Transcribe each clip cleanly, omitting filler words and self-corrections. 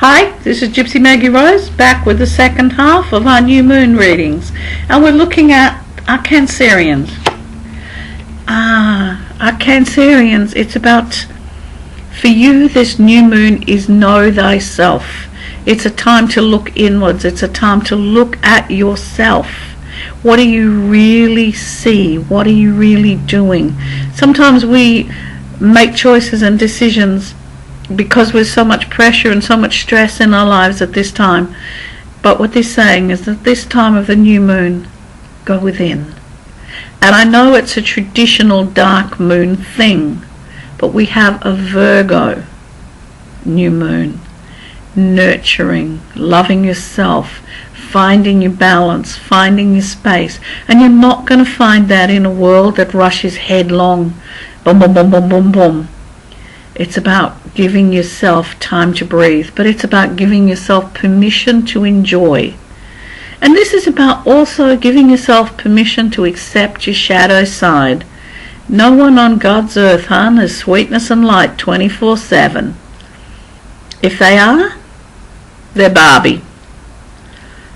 Hi, this is Gypsy Maggie Rose, back with the second half of our new moon readings, and we're looking at our Cancerians. Our Cancerians, it's about, for you this new moon is know thyself. It's a time to look inwards, it's a time to look at yourself. What do you really see? What are you really doing? Sometimes we make choices and decisions because there's so much pressure and so much stress in our lives at this time. But what they're saying is that this time of the new moon, go within. And I know it's a traditional dark moon thing, but we have a Virgo new moon. Nurturing, loving yourself, finding your balance, finding your space. And you're not going to find that in a world that rushes headlong. Boom, boom, boom, boom, boom, boom. It's about giving yourself time to breathe, but it's about giving yourself permission to enjoy. And this is about also giving yourself permission to accept your shadow side. No one on God's earth, is sweetness and light 24/7. If they are, they're Barbie.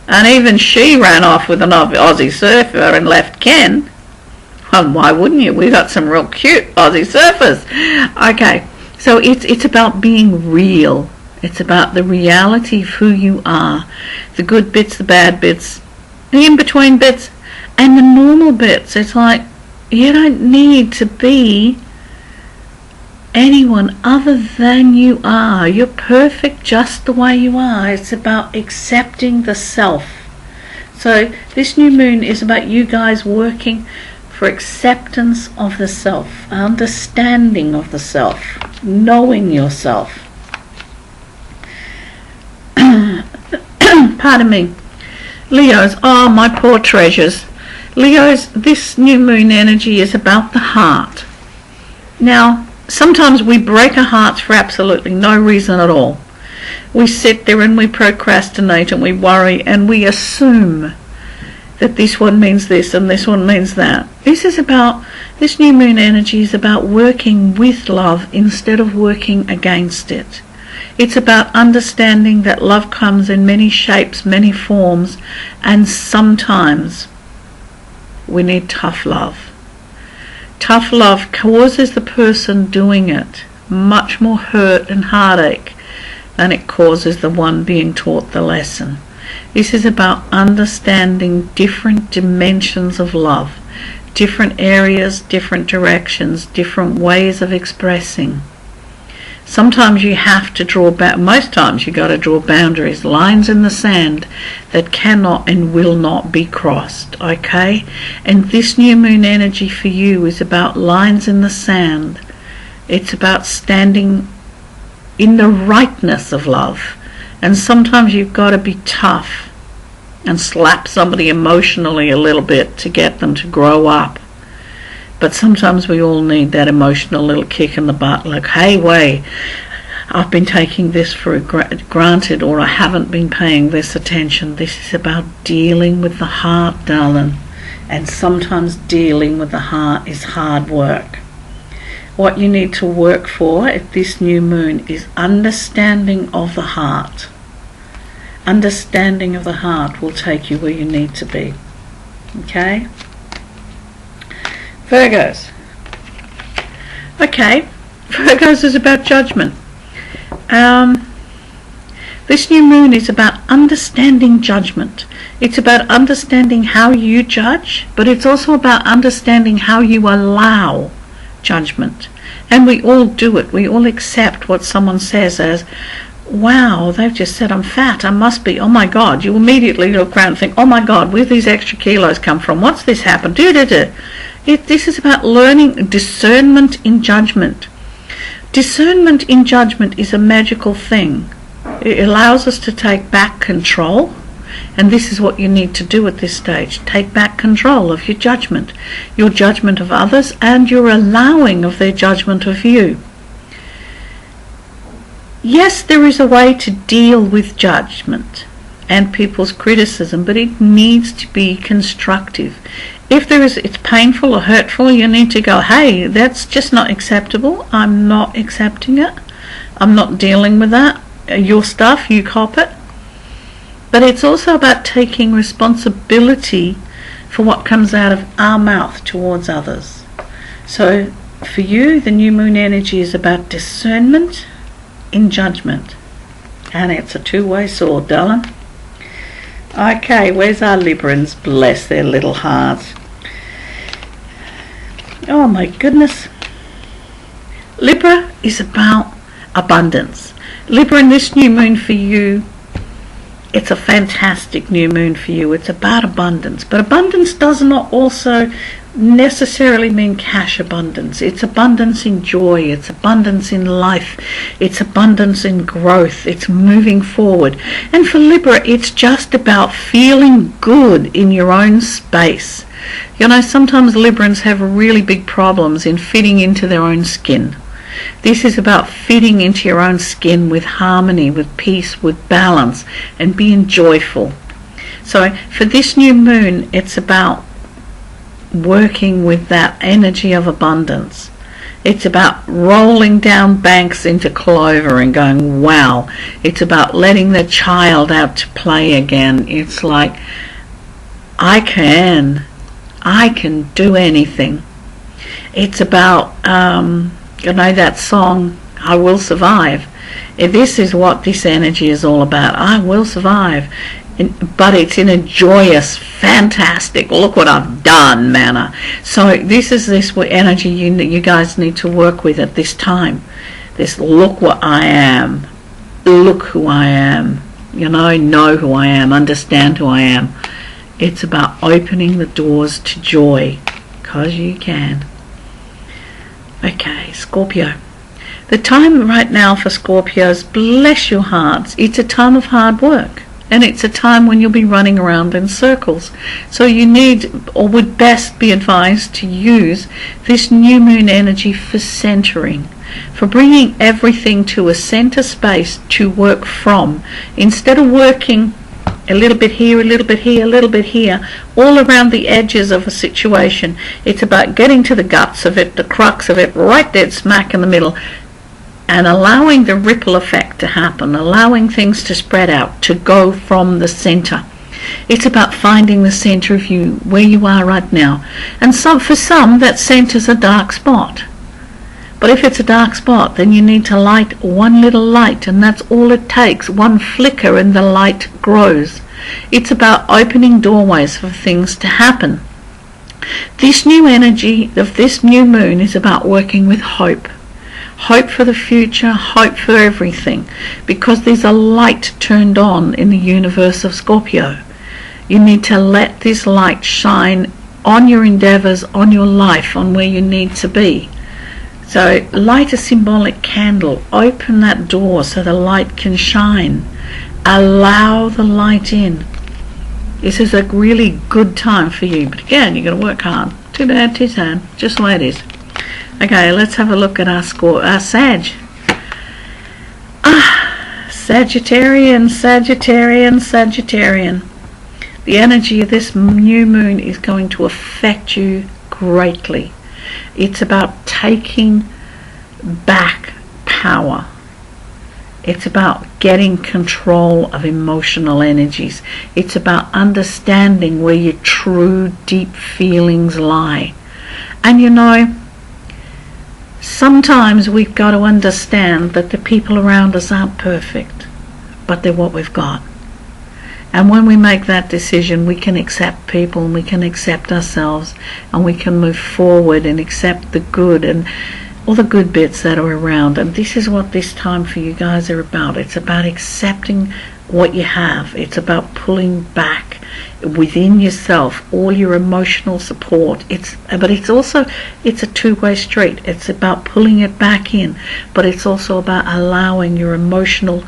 And even she ran off with an Aussie surfer and left Ken. Well, why wouldn't you? We got some real cute Aussie surfers. Okay. So it's about being real. It's about the reality of who you are. The good bits, the bad bits, the in-between bits, and the normal bits. It's like, you don't need to be anyone other than you are. You're perfect just the way you are. It's about accepting the self. So this new moon is about you guys working for acceptance of the self, understanding of the self, knowing yourself. Pardon me. Leos, oh my poor treasures. Leos, this new moon energy is about the heart. Now, sometimes we break our hearts for absolutely no reason at all. We sit there and we procrastinate and we worry and we assume that this one means this and this one means that. This new moon energy is about working with love instead of working against it. It's about understanding that love comes in many shapes, many forms, and sometimes we need tough love. Tough love causes the person doing it much more hurt and heartache than it causes the one being taught the lesson. This is about understanding different dimensions of love, different areas, different directions, different ways of expressing. Sometimes you have to draw back, most times you got to draw boundaries, lines in the sand that cannot and will not be crossed, okay? And this new moon energy for you is about lines in the sand. It's about standing in the rightness of love. And sometimes you've got to be tough and slap somebody emotionally a little bit to get them to grow up. But sometimes we all need that emotional little kick in the butt, like, hey, I've been taking this for granted, or I haven't been paying this attention. This is about dealing with the heart, darling. And sometimes dealing with the heart is hard work. What you need to work for at this new moon is understanding of the heart. Understanding of the heart will take you where you need to be. Okay? Virgos. Okay, Virgos is about judgment. This new moon is about understanding judgment. It's about understanding how you judge, but it's also about understanding how you allow judgment. And we all do it. We all accept what someone says as, wow, they've just said I'm fat, I must be, oh my God. You immediately look around and think, oh my God, where these extra kilos come from? What's this happened? This is about learning discernment in judgment. Discernment in judgment is a magical thing. It allows us to take back control, and this is what you need to do at this stage. Take back control of your judgment of others, and your allowing of their judgment of you. Yes, there is a way to deal with judgment and people's criticism, but it needs to be constructive. If it's painful or hurtful, you need to go, hey, that's just not acceptable. I'm not accepting it. I'm not dealing with that. your stuff, you cop it. But it's also about taking responsibility for what comes out of our mouth towards others. So for you, the new moon energy is about discernment in judgment. And it's a two-way sword, darling. Okay, where's our Librans? Bless their little hearts. Oh my goodness. Libra is about abundance. Libra, in this new moon for you, it's a fantastic new moon for you. It's about abundance. But abundance does not also necessarily mean cash abundance. It's abundance in joy. It's abundance in life. It's abundance in growth. It's moving forward. And for Libra, it's just about feeling good in your own space. You know, sometimes Librans have really big problems in fitting into their own skin. This is about fitting into your own skin with harmony, with peace, with balance, and being joyful. So for this new moon, it's about working with that energy of abundance. It's about rolling down banks into clover and going, wow. It's about letting the child out to play again. It's like, I can do anything. It's about, you know that song, I Will Survive. This is what this energy is all about. I will survive. But it's in a joyous, fantastic, look what I've done manner. So this is this energy you guys need to work with at this time. This look what I am. Look who I am. You know who I am. Understand who I am. It's about opening the doors to joy. Because you can. Okay, Scorpio. The time right now for Scorpios, bless your hearts, it's a time of hard work. And it's a time when you'll be running around in circles. So you need, or would best be advised to use this new moon energy for centering, for bringing everything to a center space to work from. Instead of working a little bit here, a little bit here, a little bit here, all around the edges of a situation, it's about getting to the guts of it, the crux of it, right dead smack in the middle, and allowing the ripple effect to happen, allowing things to spread out, to go from the center. It's about finding the center of you, where you are right now. And for some, that center's a dark spot. But if it's a dark spot, then you need to light one little light, and that's all it takes. One flicker and the light grows. It's about opening doorways for things to happen. This new energy of this new moon is about working with hope. Hope for the future, hope for everything, because there's a light turned on in the universe of Scorpio. You need to let this light shine on your endeavors, on your life, on where you need to be. So light a symbolic candle, open that door so the light can shine. Allow the light in. This is a really good time for you, but again, you're going to work hard. Too bad, too sad, just the way it is. Okay, let's have a look at our Sag. Sagittarian. The energy of this new moon is going to affect you greatly. It's about taking back power. It's about getting control of emotional energies. It's about understanding where your true deep feelings lie. And you know, sometimes we've got to understand that the people around us aren't perfect, but they're what we've got. And when we make that decision, we can accept people, and we can accept ourselves, and we can move forward and accept the good and all the good bits that are around. And this is what this time for you guys are about. It's about accepting what you have. It's about pulling back within yourself all your emotional support. But it's a two-way street. It's about pulling it back in, but it's also about allowing your emotional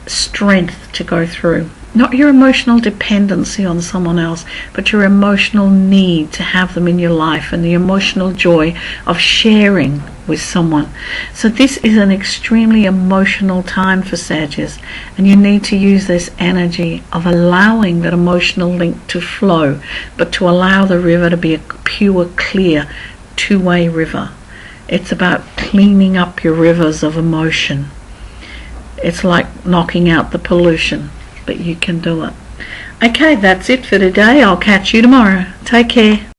strength to go through. Not your emotional dependency on someone else, but your emotional need to have them in your life, and the emotional joy of sharing with someone. So this is an extremely emotional time for Sagittarius, and you need to use this energy of allowing that emotional link to flow, but to allow the river to be a pure, clear, two-way river. It's about cleaning up your rivers of emotion. It's like knocking out the pollution, but you can do it. Okay, that's it for today. I'll catch you tomorrow. Take care.